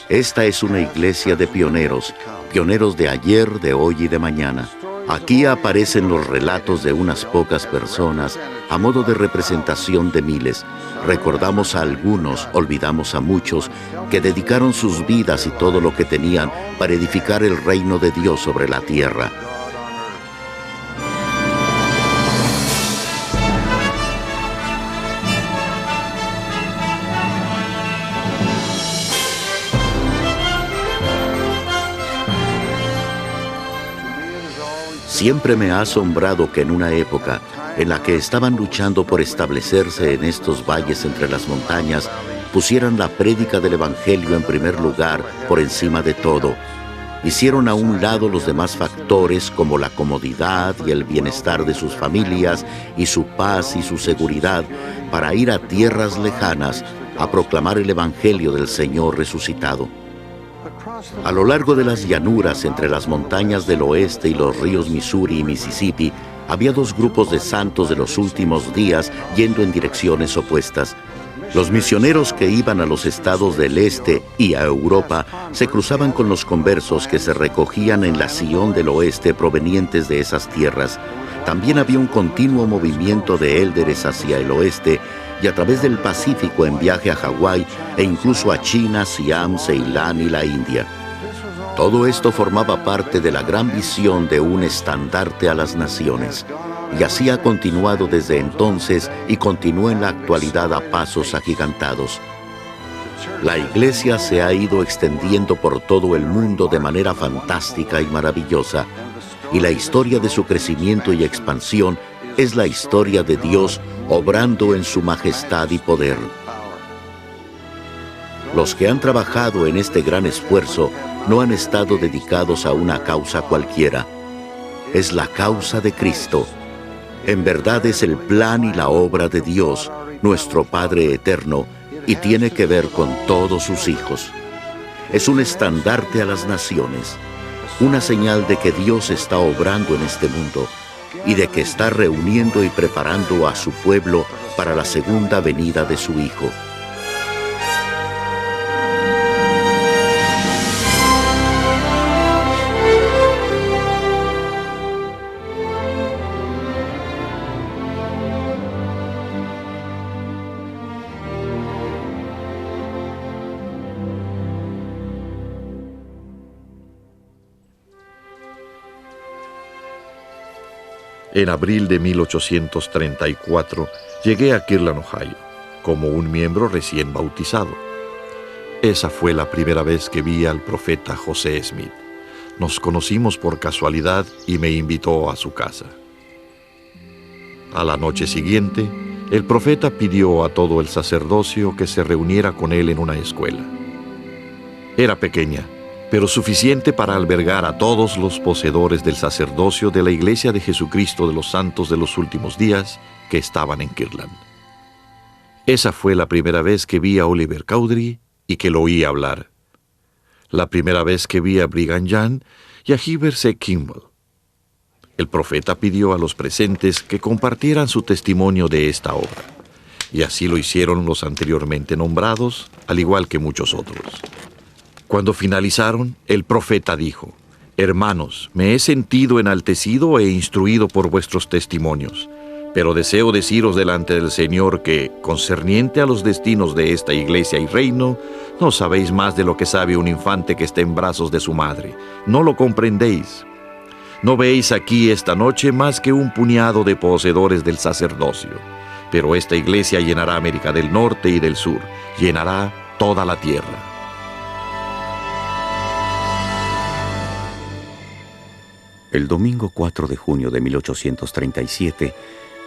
Esta es una iglesia de pioneros, pioneros de ayer, de hoy y de mañana. Aquí aparecen los relatos de unas pocas personas a modo de representación de miles. Recordamos a algunos, olvidamos a muchos, que dedicaron sus vidas y todo lo que tenían para edificar el reino de Dios sobre la tierra. Siempre me ha asombrado que en una época en la que estaban luchando por establecerse en estos valles entre las montañas, pusieran la prédica del Evangelio en primer lugar por encima de todo. Hicieron a un lado los demás factores como la comodidad y el bienestar de sus familias y su paz y su seguridad para ir a tierras lejanas a proclamar el Evangelio del Señor resucitado. A lo largo de las llanuras entre las montañas del oeste y los ríos Missouri y Mississippi, había dos grupos de santos de los últimos días yendo en direcciones opuestas. Los misioneros que iban a los estados del este y a Europa se cruzaban con los conversos que se recogían en la Sion del oeste provenientes de esas tierras. También había un continuo movimiento de élderes hacia el oeste y a través del Pacífico en viaje a Hawái e incluso a China, Siam, Ceilán y la India. Todo esto formaba parte de la gran visión de un estandarte a las naciones, y así ha continuado desde entonces y continúa en la actualidad a pasos agigantados. La iglesia se ha ido extendiendo por todo el mundo de manera fantástica y maravillosa, y la historia de su crecimiento y expansión es la historia de Dios obrando en su majestad y poder. Los que han trabajado en este gran esfuerzo no han estado dedicados a una causa cualquiera. Es la causa de Cristo. En verdad es el plan y la obra de Dios, nuestro Padre eterno, y tiene que ver con todos sus hijos. Es un estandarte a las naciones, una señal de que Dios está obrando en este mundo y de que está reuniendo y preparando a su pueblo para la segunda venida de su Hijo. En abril de 1834 llegué a Kirtland, Ohio, como un miembro recién bautizado. Esa fue la primera vez que vi al profeta José Smith. Nos conocimos por casualidad y me invitó a su casa. A la noche siguiente, el profeta pidió a todo el sacerdocio que se reuniera con él en una escuela. Era pequeña, pero suficiente para albergar a todos los poseedores del sacerdocio de la Iglesia de Jesucristo de los Santos de los Últimos Días que estaban en Kirtland. Esa fue la primera vez que vi a Oliver Cowdery y que lo oí hablar. La primera vez que vi a Brigham Young y a Heber C. Kimball. El profeta pidió a los presentes que compartieran su testimonio de esta obra, y así lo hicieron los anteriormente nombrados, al igual que muchos otros. Cuando finalizaron, el profeta dijo: «Hermanos, me he sentido enaltecido e instruido por vuestros testimonios, pero deseo deciros delante del Señor que, concerniente a los destinos de esta iglesia y reino, no sabéis más de lo que sabe un infante que está en brazos de su madre. No lo comprendéis. No veis aquí esta noche más que un puñado de poseedores del sacerdocio, pero esta iglesia llenará América del Norte y del Sur, llenará toda la tierra». El domingo 4 de junio de 1837,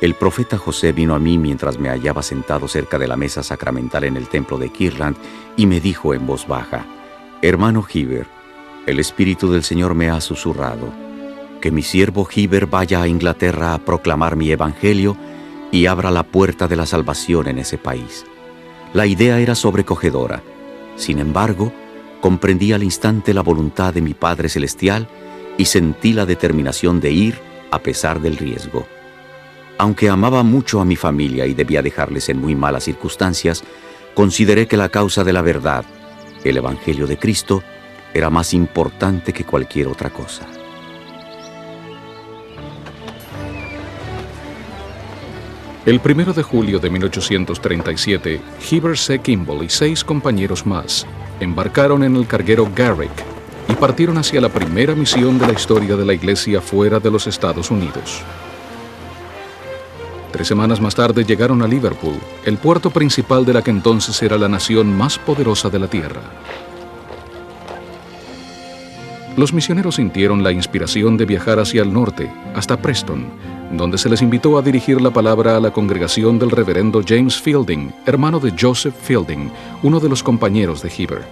el profeta José vino a mí mientras me hallaba sentado cerca de la mesa sacramental en el templo de Kirtland y me dijo en voz baja: «Hermano Heber, el Espíritu del Señor me ha susurrado que mi siervo Heber vaya a Inglaterra a proclamar mi evangelio y abra la puerta de la salvación en ese país». La idea era sobrecogedora. Sin embargo, comprendí al instante la voluntad de mi Padre Celestial y sentí la determinación de ir a pesar del riesgo. Aunque amaba mucho a mi familia y debía dejarles en muy malas circunstancias, consideré que la causa de la verdad, el Evangelio de Cristo, era más importante que cualquier otra cosa. El 1 de julio de 1837, Heber C. Kimball y 6 compañeros más embarcaron en el carguero Garrick y partieron hacia la primera misión de la historia de la Iglesia fuera de los Estados Unidos. 3 semanas más tarde llegaron a Liverpool, el puerto principal de la que entonces era la nación más poderosa de la tierra. Los misioneros sintieron la inspiración de viajar hacia el norte, hasta Preston, donde se les invitó a dirigir la palabra a la congregación del reverendo James Fielding, hermano de Joseph Fielding, uno de los compañeros de Heber.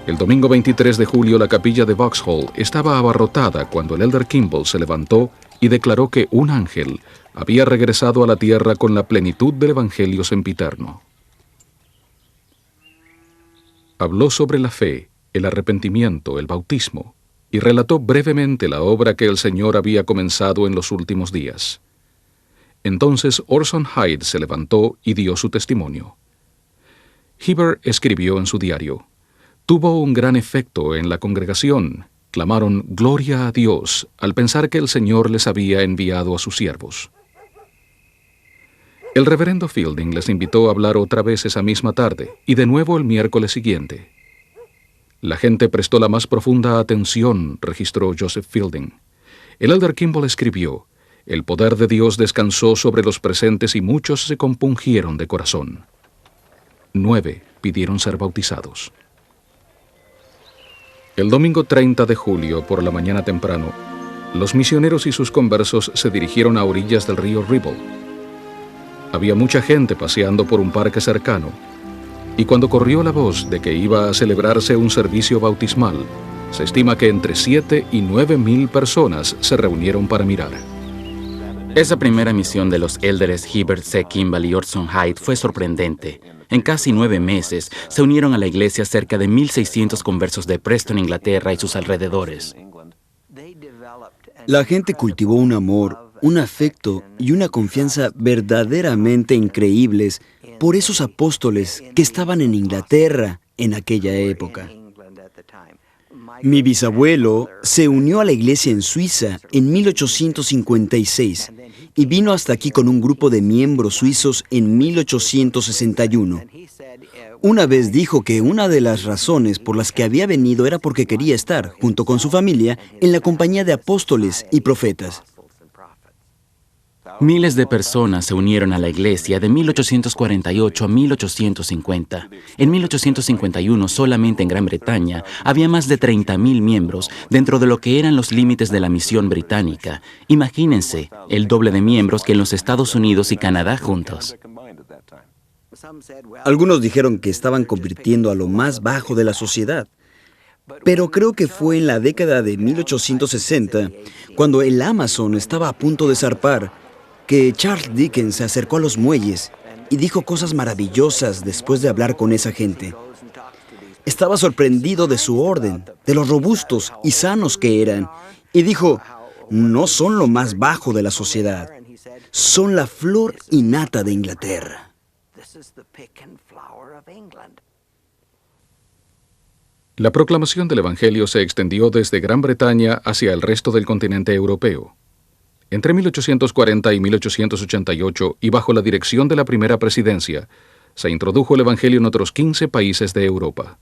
El domingo 23 de julio la capilla de Vauxhall estaba abarrotada cuando el elder Kimball se levantó y declaró que un ángel había regresado a la tierra con la plenitud del Evangelio sempiterno. Habló sobre la fe, el arrepentimiento, el bautismo, y relató brevemente la obra que el Señor había comenzado en los últimos días. Entonces Orson Hyde se levantó y dio su testimonio. Heber escribió en su diario: «Tuvo un gran efecto en la congregación. Clamaron gloria a Dios al pensar que el Señor les había enviado a sus siervos». El reverendo Fielding les invitó a hablar otra vez esa misma tarde y de nuevo el miércoles siguiente. La gente prestó la más profunda atención, registró Joseph Fielding. El elder Kimball escribió: «El poder de Dios descansó sobre los presentes y muchos se compungieron de corazón». 9 pidieron ser bautizados. El domingo 30 de julio, por la mañana temprano, los misioneros y sus conversos se dirigieron a orillas del río Ribble. Había mucha gente paseando por un parque cercano, y cuando corrió la voz de que iba a celebrarse un servicio bautismal, se estima que entre 7 y 9 mil personas se reunieron para mirar. Esa primera misión de los élderes Heber C. Kimball y Orson Hyde fue sorprendente. En casi 9 meses se unieron a la iglesia cerca de 1,600 conversos de Preston, Inglaterra y sus alrededores. La gente cultivó un amor, un afecto y una confianza verdaderamente increíbles por esos apóstoles que estaban en Inglaterra en aquella época. Mi bisabuelo se unió a la iglesia en Suiza en 1856 y vino hasta aquí con un grupo de miembros suizos en 1861. Una vez dijo que una de las razones por las que había venido era porque quería estar, junto con su familia, en la compañía de apóstoles y profetas. Miles de personas se unieron a la iglesia de 1848 a 1850. En 1851, solamente en Gran Bretaña, había más de 30,000 miembros dentro de lo que eran los límites de la misión británica. Imagínense, el doble de miembros que en los Estados Unidos y Canadá juntos. Algunos dijeron que estaban convirtiendo a lo más bajo de la sociedad. Pero creo que fue en la década de 1860, cuando el Amazon estaba a punto de zarpar, que Charles Dickens se acercó a los muelles y dijo cosas maravillosas después de hablar con esa gente. Estaba sorprendido de su orden, de lo robustos y sanos que eran, y dijo: «No son lo más bajo de la sociedad, son la flor y nata de Inglaterra». La proclamación del Evangelio se extendió desde Gran Bretaña hacia el resto del continente europeo. Entre 1840 y 1888, y bajo la dirección de la primera presidencia, se introdujo el Evangelio en otros 15 países de Europa.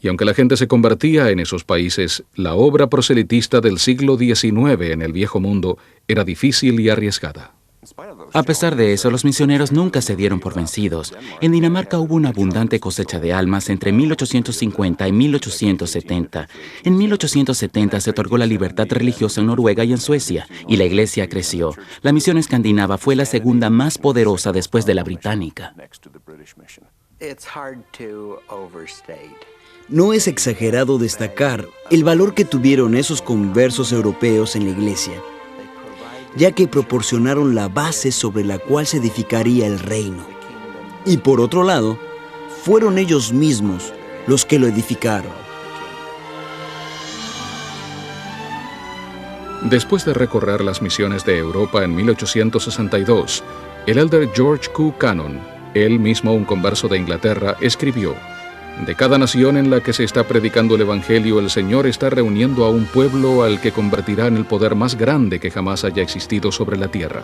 Y aunque la gente se convertía en esos países, la obra proselitista del siglo XIX en el Viejo Mundo era difícil y arriesgada. A pesar de eso, los misioneros nunca se dieron por vencidos. En Dinamarca hubo una abundante cosecha de almas entre 1850 y 1870. En 1870 se otorgó la libertad religiosa en Noruega y en Suecia, y la iglesia creció. La misión escandinava fue la segunda más poderosa después de la británica. No es exagerado destacar el valor que tuvieron esos conversos europeos en la iglesia, ya que proporcionaron la base sobre la cual se edificaría el reino. Y por otro lado, fueron ellos mismos los que lo edificaron. Después de recorrer las misiones de Europa en 1862, El elder George Q. Cannon, él mismo un converso de Inglaterra, escribió: de cada nación en la que se está predicando el Evangelio, el Señor está reuniendo a un pueblo al que convertirá en el poder más grande que jamás haya existido sobre la tierra.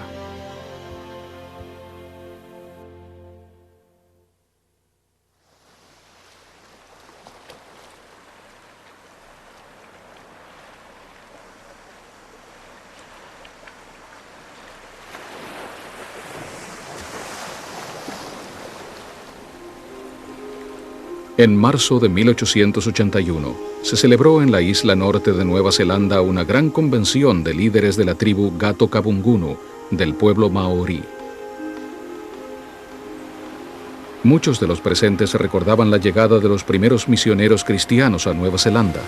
En marzo de 1881, se celebró en la isla norte de Nueva Zelanda una gran convención de líderes de la tribu Gato Kabungunu, del pueblo maorí. Muchos de los presentes recordaban la llegada de los primeros misioneros cristianos a Nueva Zelanda,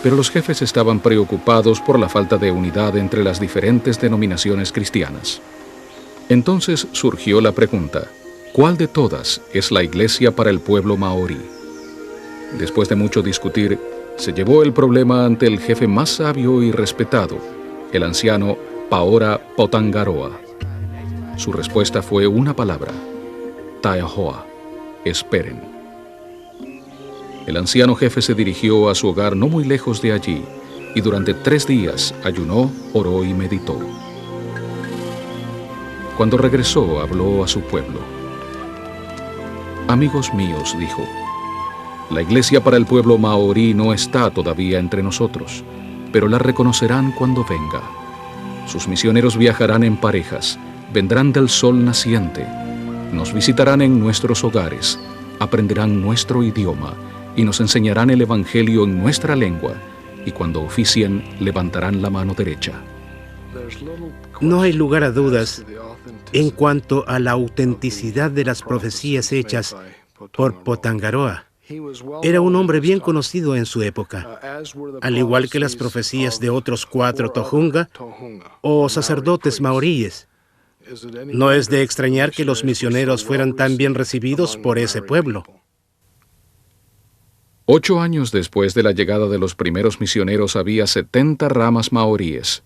pero los jefes estaban preocupados por la falta de unidad entre las diferentes denominaciones cristianas. Entonces surgió la pregunta: ¿cuál de todas es la iglesia para el pueblo maorí? Después de mucho discutir, se llevó el problema ante el jefe más sabio y respetado, el anciano Paora Potangaroa. Su respuesta fue una palabra: Taehoa, esperen. El anciano jefe se dirigió a su hogar no muy lejos de allí, y durante 3 días ayunó, oró y meditó. Cuando regresó, habló a su pueblo. Amigos míos, dijo, la iglesia para el pueblo maorí no está todavía entre nosotros, pero la reconocerán cuando venga. Sus misioneros viajarán en parejas, vendrán del sol naciente, nos visitarán en nuestros hogares, aprenderán nuestro idioma y nos enseñarán el evangelio en nuestra lengua, y cuando oficien levantarán la mano derecha. No hay lugar a dudas en cuanto a la autenticidad de las profecías hechas por Potangaroa. Era un hombre bien conocido en su época, al igual que las profecías de otros 4 Tohunga o sacerdotes maoríes. No es de extrañar que los misioneros fueran tan bien recibidos por ese pueblo. 8 años después de la llegada de los primeros misioneros había 70 ramas maoríes.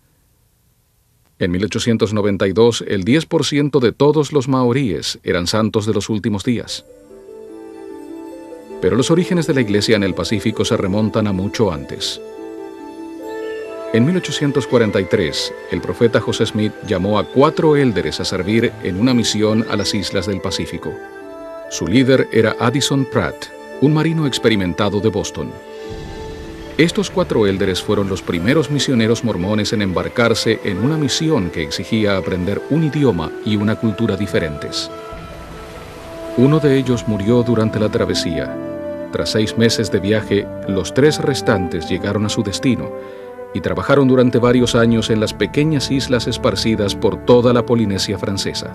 En 1892, el 10% de todos los maoríes eran santos de los últimos días. Pero los orígenes de la iglesia en el Pacífico se remontan a mucho antes. En 1843, el profeta José Smith llamó a 4 élderes a servir en una misión a las islas del Pacífico. Su líder era Addison Pratt, un marino experimentado de Boston. Estos 4 élderes fueron los primeros misioneros mormones en embarcarse en una misión que exigía aprender un idioma y una cultura diferentes. Uno de ellos murió durante la travesía. Tras 6 meses de viaje, los 3 restantes llegaron a su destino y trabajaron durante varios años en las pequeñas islas esparcidas por toda la Polinesia francesa.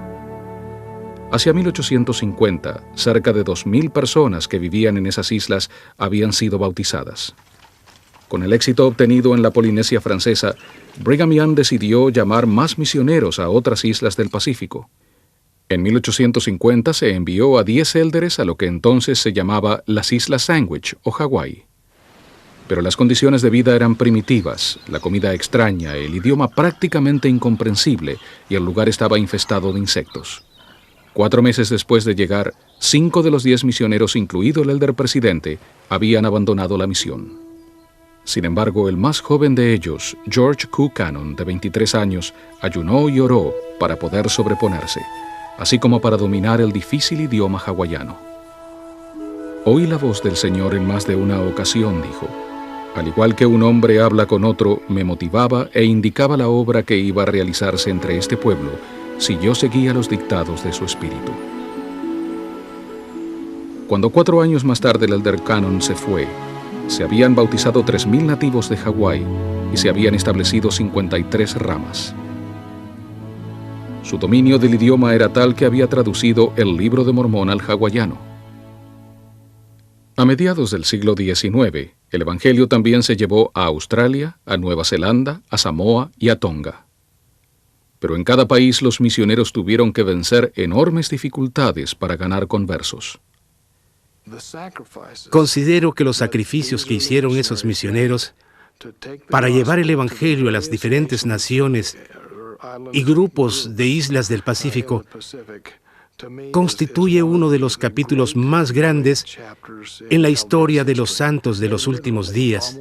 Hacia 1850, cerca de 2,000 personas que vivían en esas islas habían sido bautizadas. Con el éxito obtenido en la Polinesia francesa, Brigham Young decidió llamar más misioneros a otras islas del Pacífico. En 1850 se envió a 10 élderes a lo que entonces se llamaba las Islas Sandwich o Hawái. Pero las condiciones de vida eran primitivas, la comida extraña, el idioma prácticamente incomprensible y el lugar estaba infestado de insectos. 4 meses después de llegar, 5 de los 10 misioneros, incluido el elder presidente, habían abandonado la misión. Sin embargo, el más joven de ellos, George Q. Cannon, de 23 años, ayunó y oró para poder sobreponerse, así como para dominar el difícil idioma hawaiano. Oí la voz del Señor en más de una ocasión, dijo. Al igual que un hombre habla con otro, me motivaba e indicaba la obra que iba a realizarse entre este pueblo si yo seguía los dictados de su espíritu. Cuando 4 años más tarde el elder Cannon se fue, se habían bautizado 3,000 nativos de Hawái y se habían establecido 53 ramas. Su dominio del idioma era tal que había traducido el Libro de Mormón al hawaiano. A mediados del siglo XIX, el Evangelio también se llevó a Australia, a Nueva Zelanda, a Samoa y a Tonga. Pero en cada país los misioneros tuvieron que vencer enormes dificultades para ganar conversos. Considero que los sacrificios que hicieron esos misioneros para llevar el Evangelio a las diferentes naciones y grupos de islas del Pacífico constituye uno de los capítulos más grandes en la historia de los santos de los últimos días.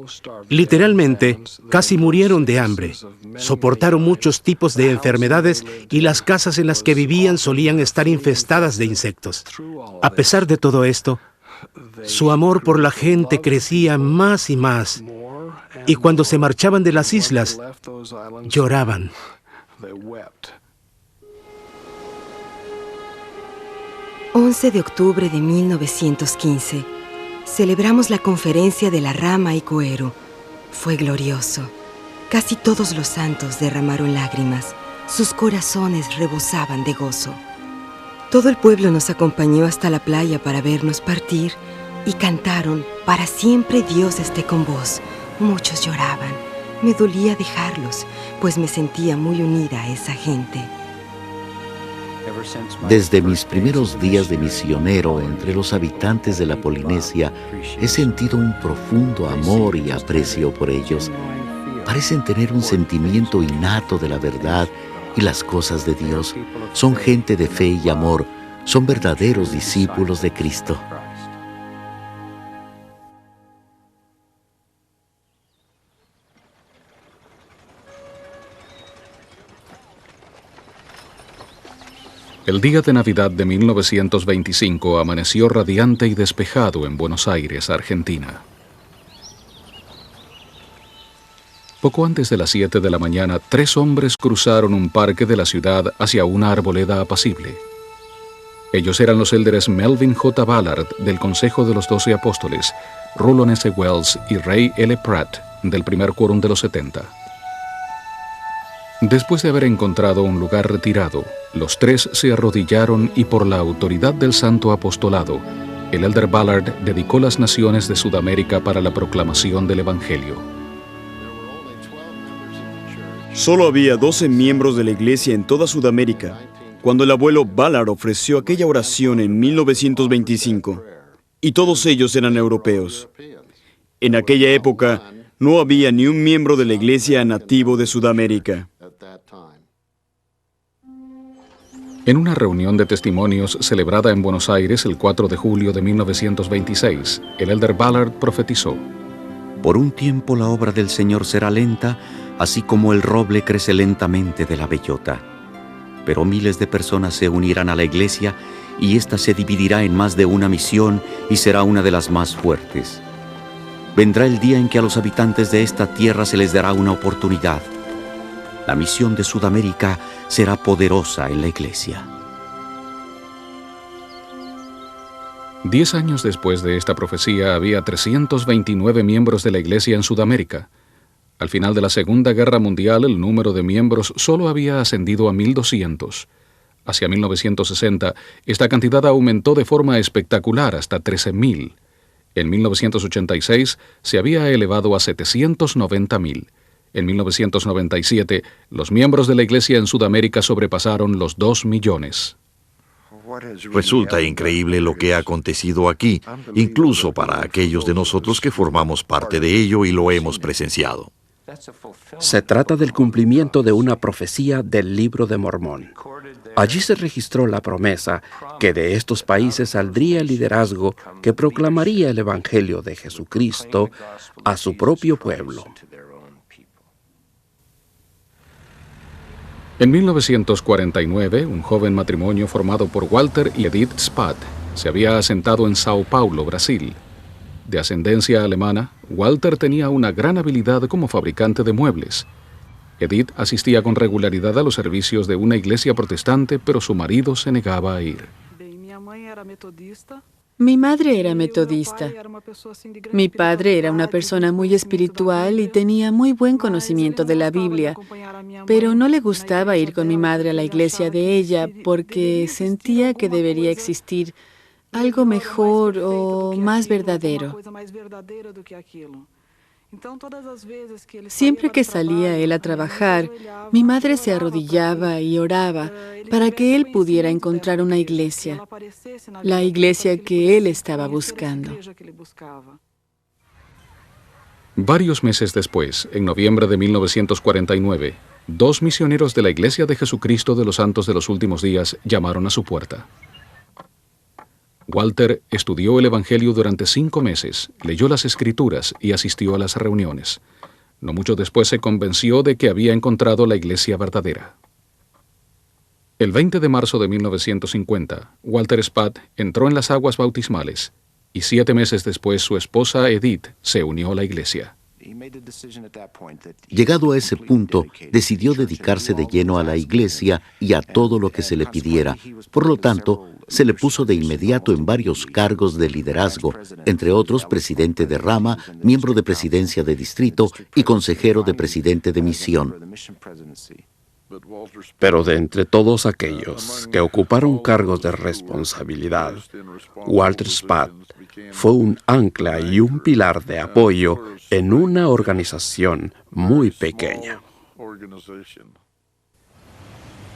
Literalmente, casi murieron de hambre, soportaron muchos tipos de enfermedades y las casas en las que vivían solían estar infestadas de insectos. A pesar de todo esto, su amor por la gente crecía más y más, y cuando se marchaban de las islas, lloraban. 11 de octubre de 1915. Celebramos la conferencia de la Rama y Coero. Fue glorioso. Casi todos los santos derramaron lágrimas. Sus corazones rebosaban de gozo. Todo el pueblo nos acompañó hasta la playa para vernos partir y cantaron: "Para siempre Dios esté con vos". Muchos lloraban. Me dolía dejarlos, pues me sentía muy unida a esa gente. Desde mis primeros días de misionero entre los habitantes de la Polinesia, he sentido un profundo amor y aprecio por ellos. Parecen tener un sentimiento innato de la verdad y las cosas de Dios. Son gente de fe y amor. Son verdaderos discípulos de Cristo. El día de Navidad de 1925 amaneció radiante y despejado en Buenos Aires, Argentina. Poco antes de las 7 de la mañana, 3 hombres cruzaron un parque de la ciudad hacia una arboleda apacible. Ellos eran los élderes Melvin J. Ballard, del Consejo de los 12 Apóstoles, Rulon S. Wells y Ray L. Pratt, del primer quórum de los 70. Después de haber encontrado un lugar retirado, los 3 se arrodillaron y por la autoridad del Santo Apostolado, el elder Ballard dedicó las naciones de Sudamérica para la proclamación del Evangelio. Solo había 12 miembros de la iglesia en toda Sudamérica cuando el abuelo Ballard ofreció aquella oración en 1925, y todos ellos eran europeos. En aquella época no había ni un miembro de la iglesia nativo de Sudamérica. En una reunión de testimonios celebrada en Buenos Aires el 4 de julio de 1926, el elder Ballard profetizó: Por un tiempo la obra del Señor será lenta, así como el roble crece lentamente de la bellota. Pero miles de personas se unirán a la iglesia y ésta se dividirá en más de una misión y será una de las más fuertes. Vendrá el día en que a los habitantes de esta tierra se les dará una oportunidad. La misión de Sudamérica será poderosa en la iglesia. 10 años después de esta profecía había 329 miembros de la iglesia en Sudamérica. Al final de la Segunda Guerra Mundial, el número de miembros solo había ascendido a 1,200. Hacia 1960, esta cantidad aumentó de forma espectacular hasta 13,000. En 1986 se había elevado a 790,000. En 1997, los miembros de la iglesia en Sudamérica sobrepasaron los 2 millones. Resulta increíble lo que ha acontecido aquí, incluso para aquellos de nosotros que formamos parte de ello y lo hemos presenciado. Se trata del cumplimiento de una profecía del Libro de Mormón. Allí se registró la promesa que de estos países saldría el liderazgo que proclamaría el Evangelio de Jesucristo a su propio pueblo. En 1949, un joven matrimonio formado por Walter y Edith Spath se había asentado en Sao Paulo, Brasil. De ascendencia alemana, Walter tenía una gran habilidad como fabricante de muebles. Edith asistía con regularidad a los servicios de una iglesia protestante, pero su marido se negaba a ir. Mi madre era metodista. Mi padre era una persona muy espiritual y tenía muy buen conocimiento de la Biblia, pero no le gustaba ir con mi madre a la iglesia de ella porque sentía que debería existir algo mejor o más verdadero. Siempre que salía él a trabajar, mi madre se arrodillaba y oraba para que él pudiera encontrar una iglesia, la iglesia que él estaba buscando. Varios meses después, en noviembre de 1949, 2 misioneros de la Iglesia de Jesucristo de los Santos de los Últimos Días llamaron a su puerta. Walter estudió el Evangelio durante 5 meses, leyó las Escrituras y asistió a las reuniones. No mucho después se convenció de que había encontrado la iglesia verdadera. El 20 de marzo de 1950, Walter Spath entró en las aguas bautismales y 7 meses después su esposa Edith se unió a la iglesia. Llegado a ese punto, decidió dedicarse de lleno a la iglesia y a todo lo que se le pidiera. Por lo tanto, se le puso de inmediato en varios cargos de liderazgo, entre otros presidente de rama, miembro de presidencia de distrito y consejero de presidente de misión. Pero de entre todos aquellos que ocuparon cargos de responsabilidad, Walter Spath fue un ancla y un pilar de apoyo en una organización muy pequeña.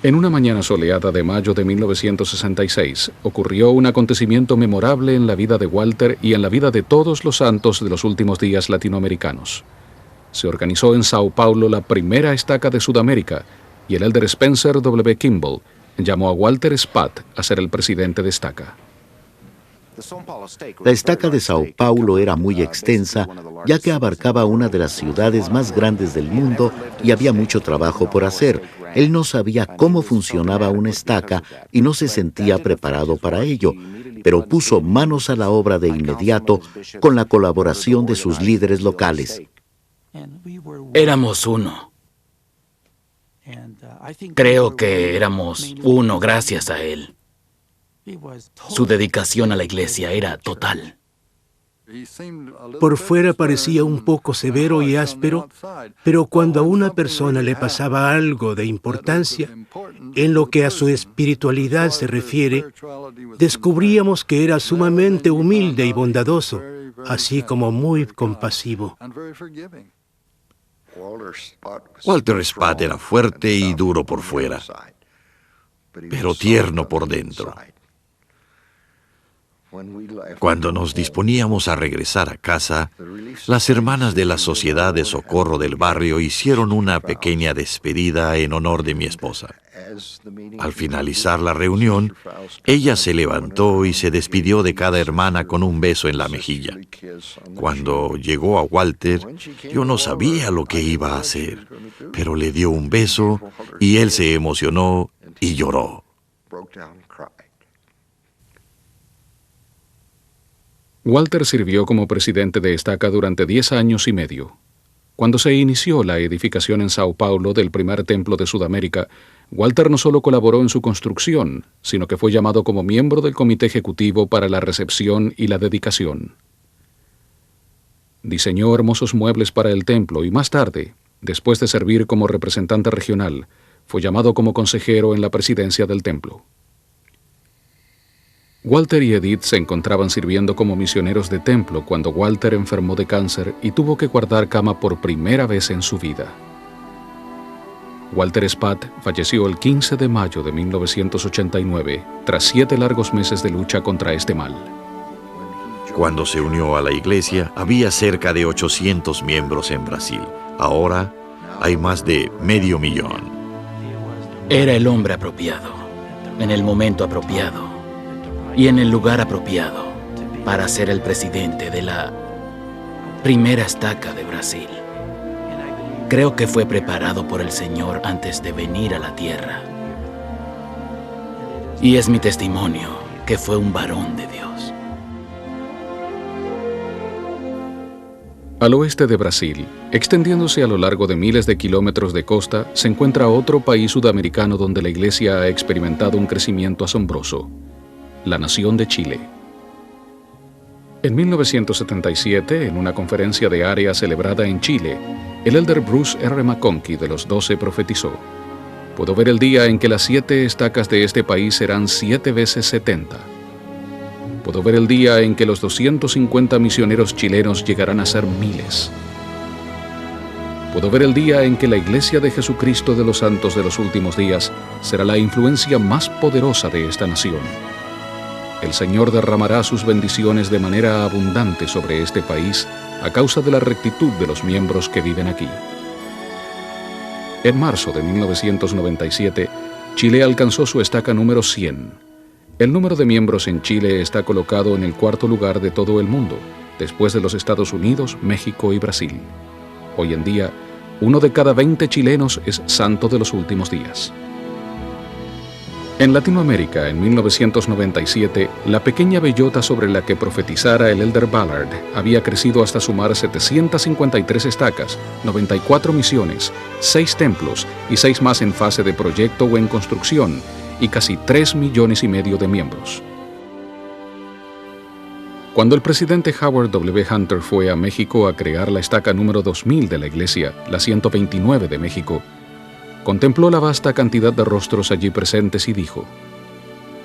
En una mañana soleada de mayo de 1966, ocurrió un acontecimiento memorable en la vida de Walter y en la vida de todos los santos de los últimos días latinoamericanos. Se organizó en Sao Paulo la primera estaca de Sudamérica, y el elder Spencer W. Kimball llamó a Walter Spath a ser el presidente de estaca. La estaca de Sao Paulo era muy extensa, ya que abarcaba una de las ciudades más grandes del mundo y había mucho trabajo por hacer. Él no sabía cómo funcionaba una estaca y no se sentía preparado para ello, pero puso manos a la obra de inmediato con la colaboración de sus líderes locales. Éramos uno. Creo que éramos uno gracias a él. Su dedicación a la iglesia era total. Por fuera parecía un poco severo y áspero, pero cuando a una persona le pasaba algo de importancia, en lo que a su espiritualidad se refiere, descubríamos que era sumamente humilde y bondadoso, así como muy compasivo. Walter Spath era fuerte y duro por fuera, pero tierno por dentro. Cuando nos disponíamos a regresar a casa, las hermanas de la Sociedad de Socorro del barrio hicieron una pequeña despedida en honor de mi esposa. Al finalizar la reunión, ella se levantó y se despidió de cada hermana con un beso en la mejilla. Cuando llegó a Walter, yo no sabía lo que iba a hacer, pero le dio un beso y él se emocionó y lloró. Walter sirvió como presidente de estaca durante 10 años y medio. Cuando se inició la edificación en Sao Paulo del primer templo de Sudamérica, Walter no solo colaboró en su construcción, sino que fue llamado como miembro del comité ejecutivo para la recepción y la dedicación. Diseñó hermosos muebles para el templo y más tarde, después de servir como representante regional, fue llamado como consejero en la presidencia del templo. Walter y Edith se encontraban sirviendo como misioneros de templo cuando Walter enfermó de cáncer y tuvo que guardar cama por primera vez en su vida. Walter Spath falleció el 15 de mayo de 1989, tras 7 largos meses de lucha contra este mal. Cuando se unió a la iglesia, había cerca de 800 miembros en Brasil. Ahora hay más de 500,000. Era el hombre apropiado, en el momento apropiado y en el lugar apropiado para ser el presidente de la primera estaca de Brasil. Creo que fue preparado por el Señor antes de venir a la tierra. Y es mi testimonio que fue un varón de Dios. Al oeste de Brasil, extendiéndose a lo largo de miles de kilómetros de costa, se encuentra otro país sudamericano donde la iglesia ha experimentado un crecimiento asombroso: la nación de Chile. En 1977, en una conferencia de área celebrada en Chile, el elder Bruce R. McConkie de los 12 profetizó: «Puedo ver el día en que las 7 estacas de este país serán 7 veces 70. Puedo ver el día en que los 250 misioneros chilenos llegarán a ser miles. Puedo ver el día en que la Iglesia de Jesucristo de los Santos de los Últimos Días será la influencia más poderosa de esta nación. El Señor derramará sus bendiciones de manera abundante sobre este país a causa de la rectitud de los miembros que viven aquí». En marzo de 1997, Chile alcanzó su estaca número 100. El número de miembros en Chile está colocado en el cuarto lugar de todo el mundo, después de los Estados Unidos, México y Brasil. Hoy en día, 1 de cada 20 chilenos es santo de los últimos días. En Latinoamérica, en 1997, la pequeña bellota sobre la que profetizara el Elder Ballard había crecido hasta sumar 753 estacas, 94 misiones, 6 templos y 6 más en fase de proyecto o en construcción, y casi 3,5 millones de miembros. Cuando el presidente Howard W. Hunter fue a México a crear la estaca número 2000 de la iglesia, la 129 de México, contempló la vasta cantidad de rostros allí presentes y dijo: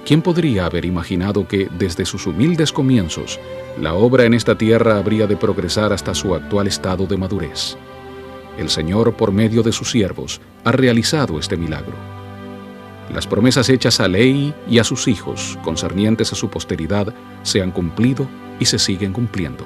¿quién podría haber imaginado que, desde sus humildes comienzos, la obra en esta tierra habría de progresar hasta su actual estado de madurez? El Señor, por medio de sus siervos, ha realizado este milagro. Las promesas hechas a Lehi y a sus hijos, concernientes a su posteridad, se han cumplido y se siguen cumpliendo.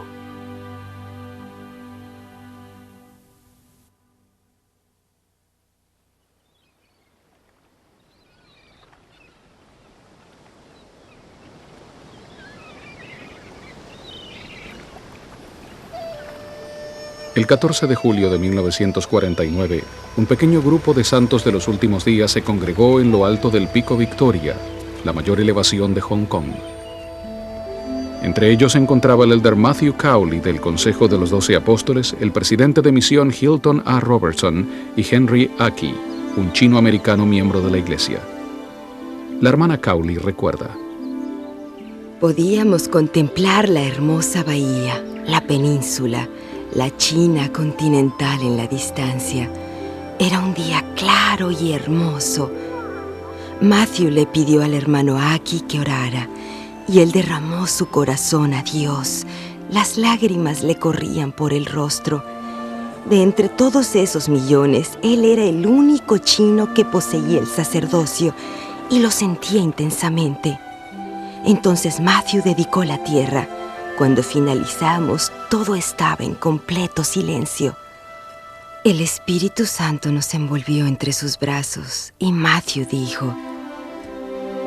El 14 de julio de 1949, un pequeño grupo de santos de los últimos días se congregó en lo alto del Pico Victoria, la mayor elevación de Hong Kong. Entre ellos se encontraba el elder Matthew Cowley del Consejo de los 12 Apóstoles, el presidente de misión Hilton A. Robertson y Henry Aki, un chino-americano miembro de la iglesia. La hermana Cowley recuerda: podíamos contemplar la hermosa bahía, la península, la China continental en la distancia. Era un día claro y hermoso. Matthew le pidió al hermano Aki que orara, y él derramó su corazón a Dios. Las lágrimas le corrían por el rostro. De entre todos esos millones, él era el único chino que poseía el sacerdocio, y lo sentía intensamente. Entonces Matthew dedicó la tierra. Cuando finalizamos, todo estaba en completo silencio. El Espíritu Santo nos envolvió entre sus brazos y Matthew dijo: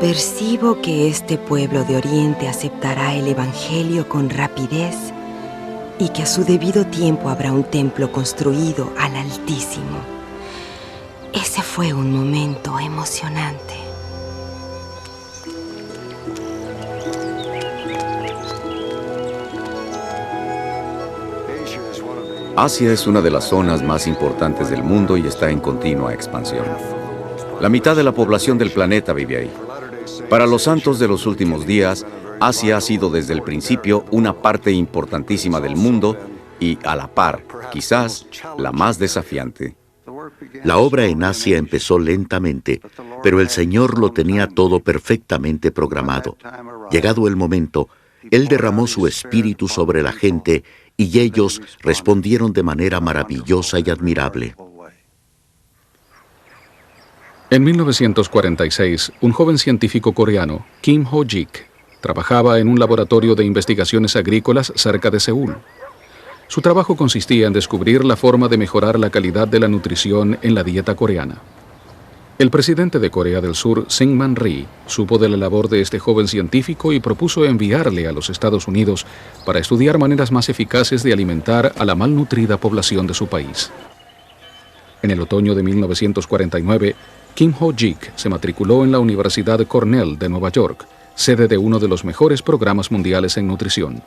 percibo que este pueblo de Oriente aceptará el Evangelio con rapidez y que a su debido tiempo habrá un templo construido al Altísimo. Ese fue un momento emocionante. Asia es una de las zonas más importantes del mundo y está en continua expansión. La mitad de la población del planeta vive ahí. Para los santos de los últimos días, Asia ha sido desde el principio una parte importantísima del mundo y, a la par, quizás, la más desafiante. La obra en Asia empezó lentamente, pero el Señor lo tenía todo perfectamente programado. Llegado el momento, Él derramó su espíritu sobre la gente y ellos respondieron de manera maravillosa y admirable. En 1946, un joven científico coreano, Kim Ho-jik, trabajaba en un laboratorio de investigaciones agrícolas cerca de Seúl. Su trabajo consistía en descubrir la forma de mejorar la calidad de la nutrición en la dieta coreana. El presidente de Corea del Sur, Syngman Rhee, supo de la labor de este joven científico y propuso enviarle a los Estados Unidos para estudiar maneras más eficaces de alimentar a la malnutrida población de su país. En el otoño de 1949, Kim Ho-jik se matriculó en la Universidad Cornell de Nueva York, sede de uno de los mejores programas mundiales en nutrición.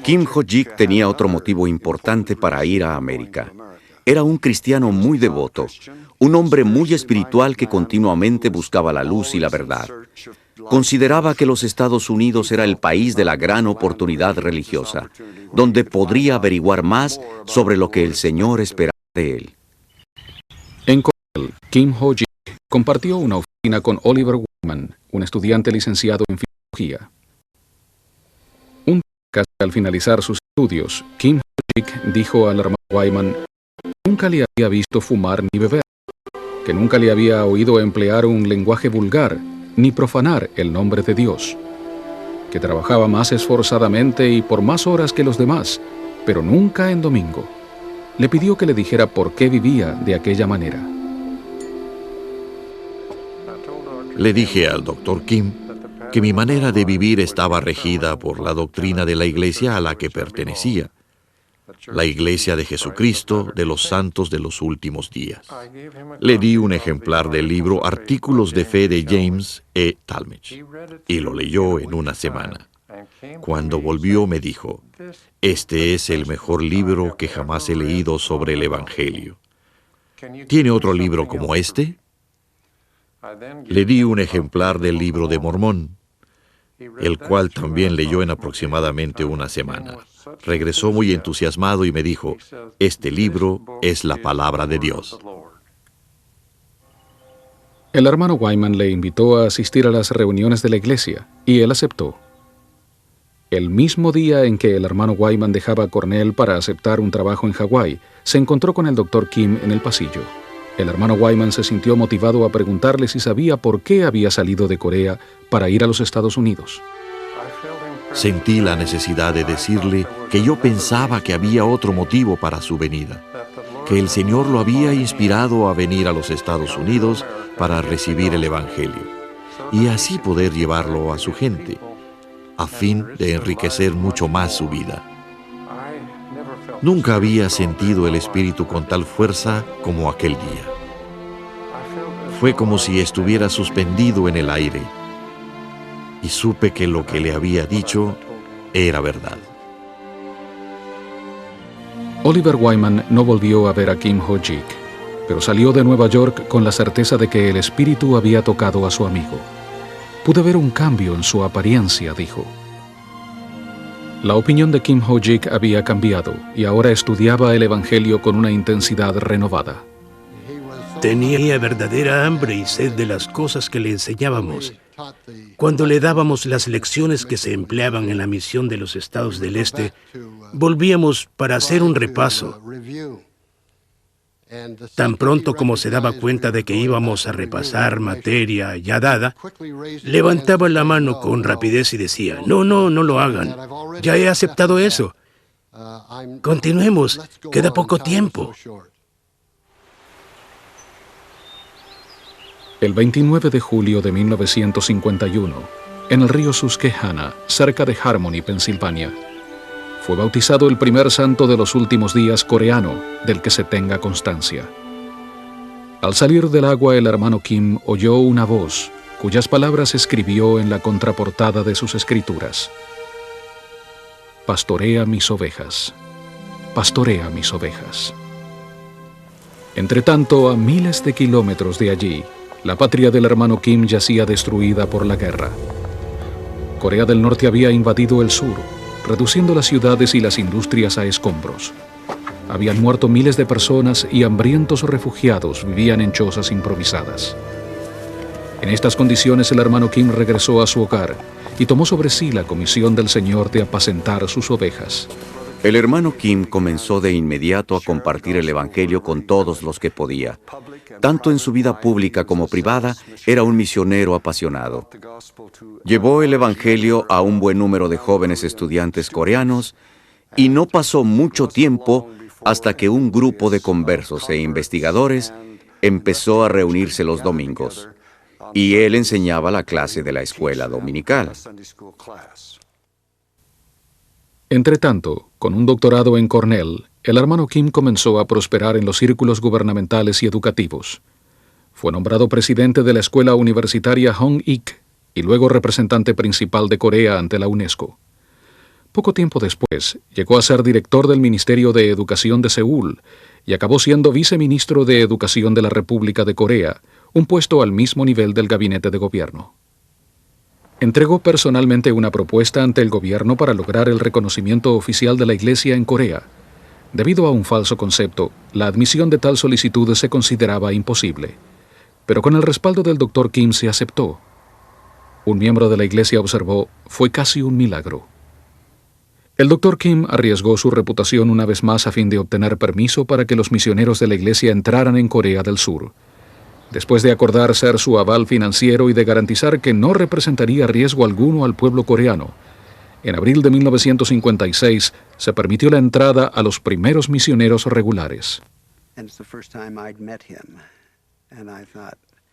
Kim Ho-jik tenía otro motivo importante para ir a América. Era un cristiano muy devoto, un hombre muy espiritual que continuamente buscaba la luz y la verdad. Consideraba que los Estados Unidos era el país de la gran oportunidad religiosa, donde podría averiguar más sobre lo que el Señor esperaba de él. En Cornell, Kim Ho-jik compartió una oficina con Oliver Wyman, un estudiante licenciado en filología. Un día, casi al finalizar sus estudios, Kim Ho-jik dijo al hermano Wyman: nunca le había visto fumar ni beber, que nunca le había oído emplear un lenguaje vulgar, ni profanar el nombre de Dios, que trabajaba más esforzadamente y por más horas que los demás, pero nunca en domingo. Le pidió que le dijera por qué vivía de aquella manera. Le dije al Dr. Kim que mi manera de vivir estaba regida por la doctrina de la iglesia a la que pertenecía, la Iglesia de Jesucristo de los Santos de los Últimos Días. Le di un ejemplar del libro Artículos de Fe de James E. Talmage y lo leyó en una semana. Cuando volvió me dijo, «Este es el mejor libro que jamás he leído sobre el Evangelio. ¿Tiene otro libro como este?» Le di un ejemplar del libro de Mormón, el cual también leyó en aproximadamente una semana. Regresó muy entusiasmado y me dijo, «Este libro es la palabra de Dios». El hermano Wyman le invitó a asistir a las reuniones de la iglesia y él aceptó. El mismo día en que el hermano Wyman dejaba Cornell para aceptar un trabajo en Hawái, se encontró con el Dr. Kim en el pasillo. El hermano Wyman se sintió motivado a preguntarle si sabía por qué había salido de Corea para ir a los Estados Unidos. Sentí la necesidad de decirle que yo pensaba que había otro motivo para su venida, que el Señor lo había inspirado a venir a los Estados Unidos para recibir el Evangelio y así poder llevarlo a su gente, a fin de enriquecer mucho más su vida. Nunca había sentido el Espíritu con tal fuerza como aquel día. Fue como si estuviera suspendido en el aire y supe que lo que le había dicho era verdad. Oliver Wyman no volvió a ver a Kim Ho-jik, pero salió de Nueva York con la certeza de que el Espíritu había tocado a su amigo. Pude ver un cambio en su apariencia, dijo. La opinión de Kim Ho-jik había cambiado y ahora estudiaba el Evangelio con una intensidad renovada. Tenía verdadera hambre y sed de las cosas que le enseñábamos. Cuando le dábamos las lecciones que se empleaban en la misión de los estados del este, volvíamos para hacer un repaso. Tan pronto como se daba cuenta de que íbamos a repasar materia ya dada, levantaba la mano con rapidez y decía, no lo hagan, ya he aceptado eso. Continuemos, queda poco tiempo. El 29 de julio de 1951, en el río Susquehanna, cerca de Harmony, Pensilvania, fue bautizado el primer santo de los últimos días coreano del que se tenga constancia. Al salir del agua, el hermano Kim oyó una voz, cuyas palabras escribió en la contraportada de sus escrituras. «Pastorea mis ovejas, pastorea mis ovejas». Entretanto, a miles de kilómetros de allí, la patria del hermano Kim yacía destruida por la guerra. Corea del Norte había invadido el sur, reduciendo las ciudades y las industrias a escombros. Habían muerto miles de personas y hambrientos refugiados vivían en chozas improvisadas. En estas condiciones el hermano Kim regresó a su hogar y tomó sobre sí la comisión del Señor de apacentar sus ovejas. El hermano Kim comenzó de inmediato a compartir el Evangelio con todos los que podía. Tanto en su vida pública como privada, era un misionero apasionado. Llevó el Evangelio a un buen número de jóvenes estudiantes coreanos y no pasó mucho tiempo hasta que un grupo de conversos e investigadores empezó a reunirse los domingos y él enseñaba la clase de la escuela dominical. Entretanto, con un doctorado en Cornell, el hermano Kim comenzó a prosperar en los círculos gubernamentales y educativos. Fue nombrado presidente de la escuela universitaria Hong-ik y luego representante principal de Corea ante la UNESCO. Poco tiempo después, llegó a ser director del Ministerio de Educación de Seúl y acabó siendo viceministro de Educación de la República de Corea, un puesto al mismo nivel del gabinete de gobierno. Entregó personalmente una propuesta ante el gobierno para lograr el reconocimiento oficial de la Iglesia en Corea. Debido a un falso concepto, la admisión de tal solicitud se consideraba imposible, pero con el respaldo del Dr. Kim se aceptó. Un miembro de la Iglesia observó, fue casi un milagro. El Dr. Kim arriesgó su reputación una vez más a fin de obtener permiso para que los misioneros de la Iglesia entraran en Corea del Sur. Después de acordar ser su aval financiero y de garantizar que no representaría riesgo alguno al pueblo coreano, en abril de 1956 se permitió la entrada a los primeros misioneros regulares.